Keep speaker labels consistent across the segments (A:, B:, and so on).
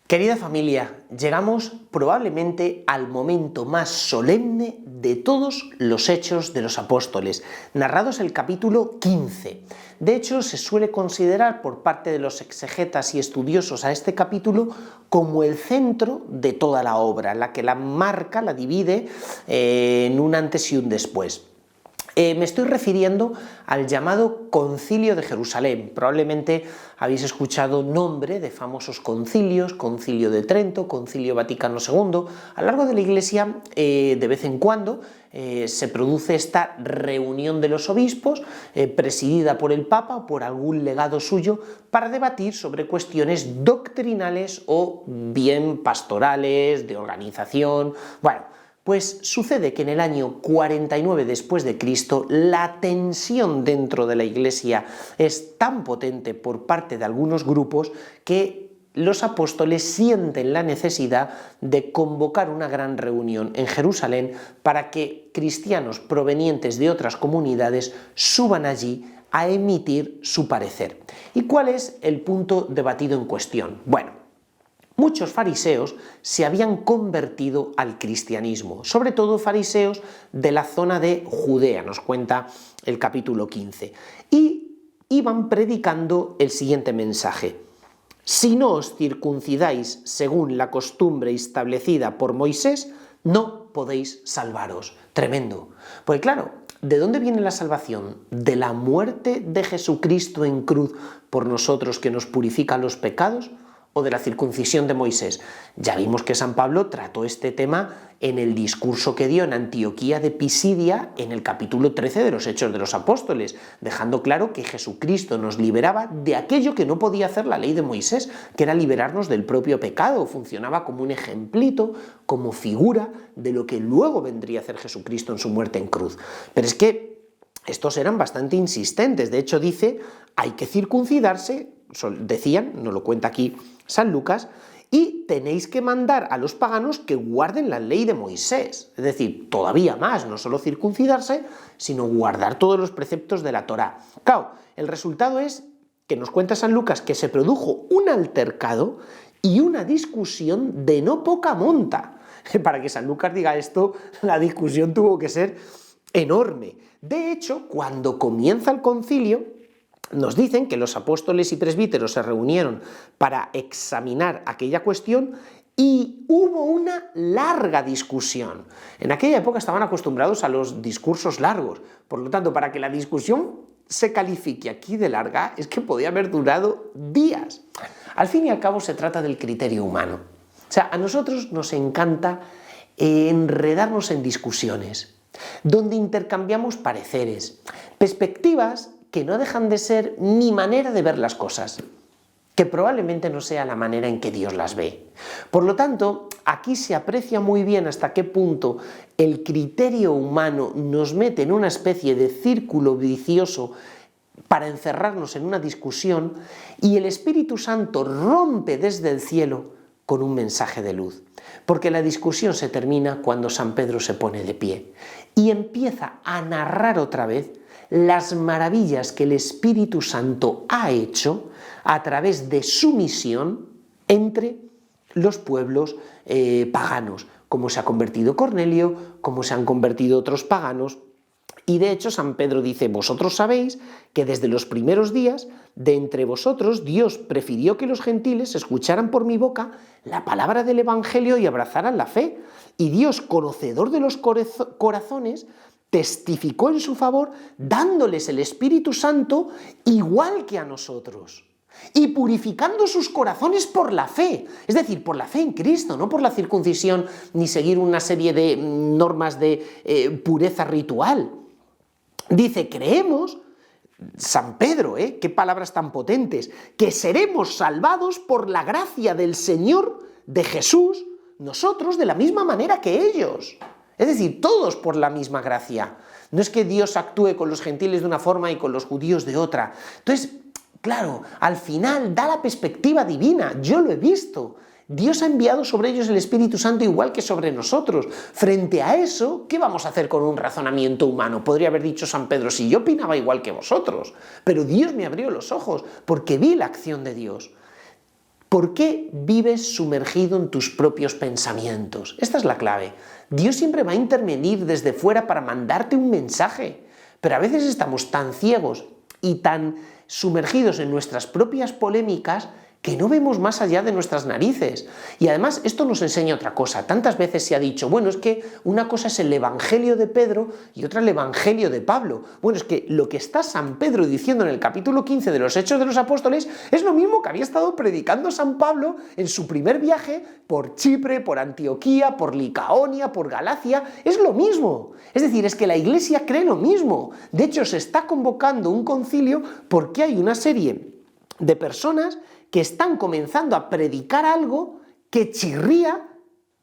A: Querida familia, llegamos probablemente al momento más solemne de todos los Hechos de los Apóstoles, narrados el capítulo 15. De hecho, se suele considerar por parte de los exegetas y estudiosos a este capítulo como el centro de toda la obra, la que la marca, la divide en un antes y un después. Me estoy refiriendo al llamado Concilio de Jerusalén. Probablemente habéis escuchado nombre de famosos concilios, Concilio de Trento, Concilio Vaticano II. A lo largo de la Iglesia, de vez en cuando, se produce esta reunión de los obispos, presidida por el Papa o por algún legado suyo, para debatir sobre cuestiones doctrinales o bien pastorales, de organización. Bueno, pues sucede que en el año 49 después de Cristo la tensión dentro de la Iglesia es tan potente por parte de algunos grupos que los apóstoles sienten la necesidad de convocar una gran reunión en Jerusalén para que cristianos provenientes de otras comunidades suban allí a emitir su parecer. ¿Y cuál es el punto debatido en cuestión? Bueno, muchos fariseos se habían convertido al cristianismo, sobre todo fariseos de la zona de Judea, nos cuenta el capítulo 15, y iban predicando el siguiente mensaje: si no os circuncidáis según la costumbre establecida por Moisés, no podéis salvaros. Tremendo. Pues claro, ¿de dónde viene la salvación? ¿De la muerte de Jesucristo en cruz por nosotros que nos purifica los pecados? ¿O de la circuncisión de Moisés? Ya vimos que San Pablo trató este tema en el discurso que dio en Antioquía de Pisidia en el capítulo 13 de los Hechos de los Apóstoles, dejando claro que Jesucristo nos liberaba de aquello que no podía hacer la ley de Moisés, que era liberarnos del propio pecado. Funcionaba como un ejemplito, como figura de lo que luego vendría a hacer Jesucristo en su muerte en cruz. Pero es que estos eran bastante insistentes. De hecho, dice, hay que circuncidarse, decían, nos lo cuenta aquí San Lucas, y tenéis que mandar a los paganos que guarden la ley de Moisés. Es decir, todavía más, no solo circuncidarse, sino guardar todos los preceptos de la Torá. Claro, el resultado es que nos cuenta San Lucas que se produjo un altercado y una discusión de no poca monta. Para que San Lucas diga esto, la discusión tuvo que ser enorme. De hecho, cuando comienza el concilio, nos dicen que los apóstoles y presbíteros se reunieron para examinar aquella cuestión y hubo una larga discusión. En aquella época estaban acostumbrados a los discursos largos, por lo tanto, para que la discusión se califique aquí de larga, es que podía haber durado días. Al fin y al cabo se trata del criterio humano. O sea, a nosotros nos encanta enredarnos en discusiones, donde intercambiamos pareceres, perspectivas que no dejan de ser mi manera de ver las cosas, que probablemente no sea la manera en que Dios las ve. Por lo tanto, aquí se aprecia muy bien hasta qué punto el criterio humano nos mete en una especie de círculo vicioso para encerrarnos en una discusión, y el Espíritu Santo rompe desde el cielo con un mensaje de luz. Porque la discusión se termina cuando San Pedro se pone de pie y empieza a narrar otra vez las maravillas que el Espíritu Santo ha hecho a través de su misión entre los pueblos paganos, cómo se ha convertido Cornelio, cómo se han convertido otros paganos. Y de hecho San Pedro dice, vosotros sabéis que desde los primeros días de entre vosotros Dios prefirió que los gentiles escucharan por mi boca la palabra del Evangelio y abrazaran la fe. Y Dios, conocedor de los corazones, testificó en su favor dándoles el Espíritu Santo igual que a nosotros, y purificando sus corazones por la fe, es decir, por la fe en Cristo, no por la circuncisión ni seguir una serie de normas de pureza ritual. Dice, creemos, San Pedro, qué palabras tan potentes, que seremos salvados por la gracia del Señor, de Jesús, nosotros de la misma manera que ellos. Es decir, todos por la misma gracia. No es que Dios actúe con los gentiles de una forma y con los judíos de otra. Entonces, claro, al final da la perspectiva divina. Yo lo he visto. Dios ha enviado sobre ellos el Espíritu Santo igual que sobre nosotros. Frente a eso, ¿qué vamos a hacer con un razonamiento humano? Podría haber dicho San Pedro, si yo opinaba igual que vosotros. Pero Dios me abrió los ojos porque vi la acción de Dios. ¿Por qué vives sumergido en tus propios pensamientos? Esta es la clave. Dios siempre va a intervenir desde fuera para mandarte un mensaje, pero a veces estamos tan ciegos y tan sumergidos en nuestras propias polémicas que no vemos más allá de nuestras narices. Y además esto nos enseña otra cosa. Tantas veces se ha dicho, bueno, es que una cosa es el Evangelio de Pedro y otra el Evangelio de Pablo. Bueno, es que lo que está San Pedro diciendo en el capítulo 15 de los Hechos de los Apóstoles es lo mismo que había estado predicando San Pablo en su primer viaje por Chipre, por Antioquía, por Licaonia, por Galacia. Es lo mismo. Es decir, es que la Iglesia cree lo mismo. De hecho, se está convocando un concilio porque hay una serie de personas que están comenzando a predicar algo que chirría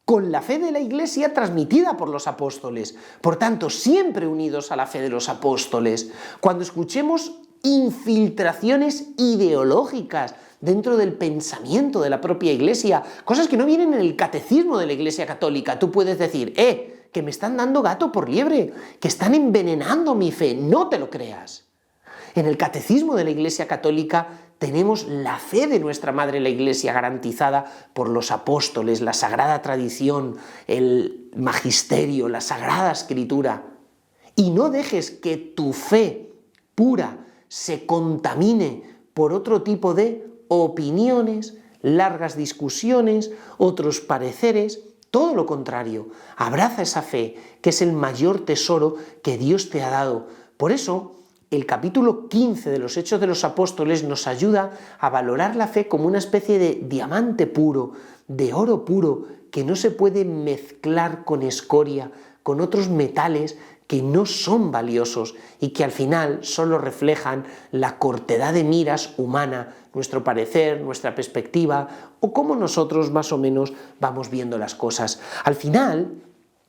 A: con la fe de la Iglesia transmitida por los apóstoles. Por tanto, siempre unidos a la fe de los apóstoles. Cuando escuchemos infiltraciones ideológicas dentro del pensamiento de la propia Iglesia, cosas que no vienen en el catecismo de la Iglesia Católica, tú puedes decir, que me están dando gato por liebre, que están envenenando mi fe, no te lo creas. En el catecismo de la Iglesia Católica tenemos la fe de nuestra Madre la Iglesia garantizada por los apóstoles, la sagrada tradición, el magisterio, la sagrada escritura. Y no dejes que tu fe pura se contamine por otro tipo de opiniones, largas discusiones, otros pareceres. Todo lo contrario, abraza esa fe, que es el mayor tesoro que Dios te ha dado. Por eso, el capítulo 15 de los Hechos de los Apóstoles nos ayuda a valorar la fe como una especie de diamante puro, de oro puro, que no se puede mezclar con escoria, con otros metales que no son valiosos y que al final solo reflejan la cortedad de miras humana, nuestro parecer, nuestra perspectiva o cómo nosotros más o menos vamos viendo las cosas. Al final,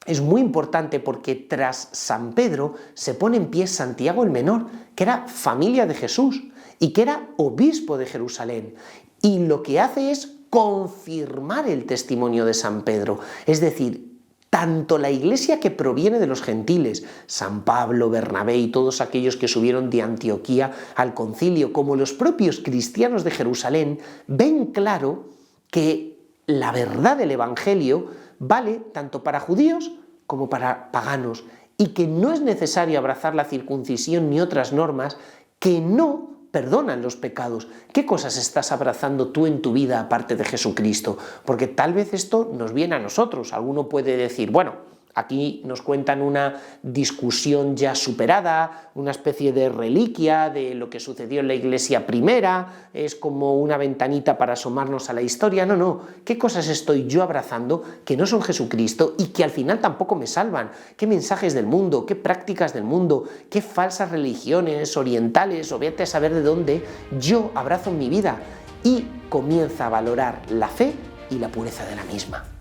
A: es muy importante porque tras San Pedro se pone en pie Santiago el Menor, que era familia de Jesús y que era obispo de Jerusalén. Y lo que hace es confirmar el testimonio de San Pedro. Es decir, tanto la iglesia que proviene de los gentiles, San Pablo, Bernabé y todos aquellos que subieron de Antioquía al concilio, como los propios cristianos de Jerusalén, ven claro que la verdad del Evangelio vale tanto para judíos como para paganos y que no es necesario abrazar la circuncisión ni otras normas que no perdonan los pecados. ¿Qué cosas estás abrazando tú en tu vida aparte de Jesucristo? Porque tal vez esto nos viene a nosotros. Alguno puede decir, bueno, aquí nos cuentan una discusión ya superada, una especie de reliquia de lo que sucedió en la iglesia primera, es como una ventanita para asomarnos a la historia. No, no, ¿qué cosas estoy yo abrazando que no son Jesucristo y que al final tampoco me salvan? ¿Qué mensajes del mundo, qué prácticas del mundo, qué falsas religiones orientales o vete a saber de dónde yo abrazo en mi vida? Y comienza a valorar la fe y la pureza de la misma.